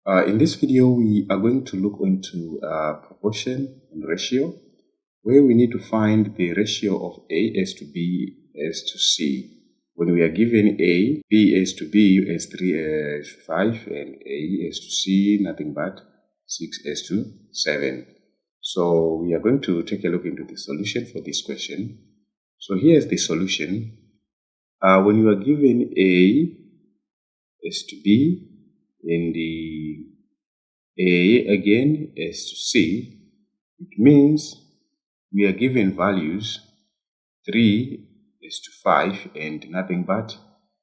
In this video, we are going to look into proportion and ratio, where we need to find the ratio of A as to B as to C. When we are given A, B as to B as 3 as 5, and A as to C, nothing but 6 as to 7. So we are going to take a look into the solution for this question. So here's the solution. When you are given A as to B, and the A again as to C, it means we are given values 3 as to 5 and nothing but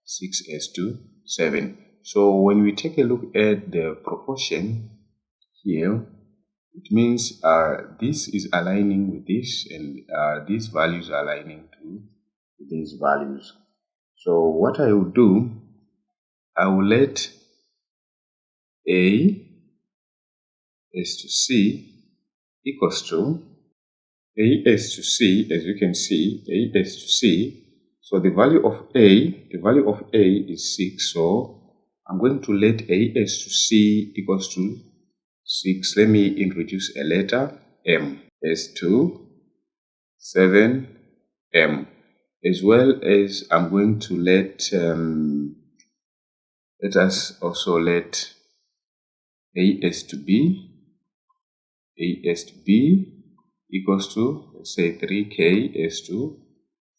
6 as to 7. So when we take a look at the proportion here, it means this is aligning with this, and these values are aligning to these values. So what I will do, I will let A as to C equals to A as to C, as you can see, A as to C. So the value of A is 6. So I'm going to let A as to C equals to 6. Let me introduce a letter M as to 7M, as well as I'm going to let us also let A as to B equals to, let's say, 3K as to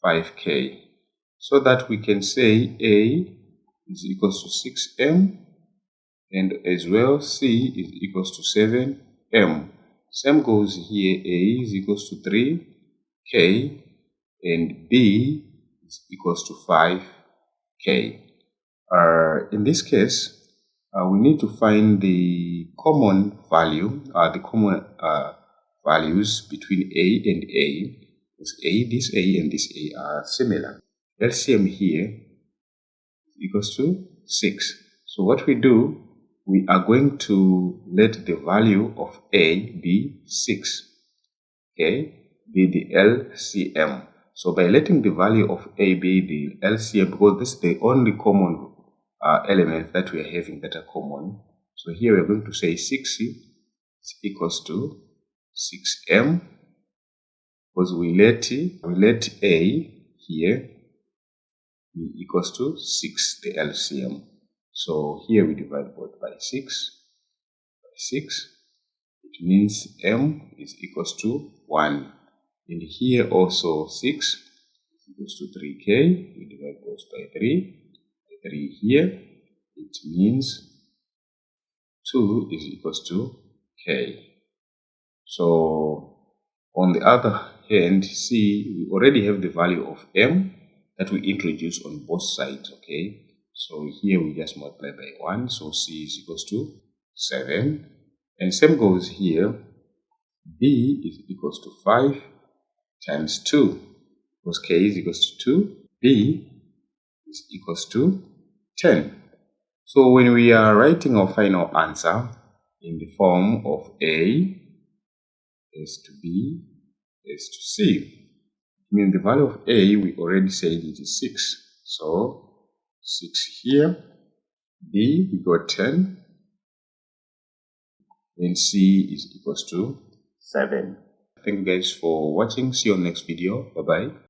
5K, so that we can say A is equals to 6M, and as well C is equals to 7M. Same goes here, A is equals to 3K and B is equals to 5K. In this case, we need to find the common value, values between A and A, because this A and this A are similar. LCM here is equals to 6. So what we do, we are going to let the value of A be 6, okay, be the LCM. So by letting the value of A be the LCM, because this is the only common elements that we are having that are common. So here we're going to say 6 is equals to 6M, because we let A here be equals to 6, the LCM. So here we divide both by 6, which means M is equals to 1. And here also 6 is equals to 3K, we divide both by 3. 3 here, it means 2 is equals to K. So on the other hand, see, we already have the value of M that we introduce on both sides, okay? So here we just multiply by 1, so C is equals to 7. And same goes here, B is equals to 5 times 2, because K is equals to 2, B is equals to 10. So when we are writing our final answer in the form of A as to B as to C, I mean the value of A, we already said it is 6. So 6 here, B we got 10, and C is equals to 7. Thank you guys for watching. See you on next video. Bye bye.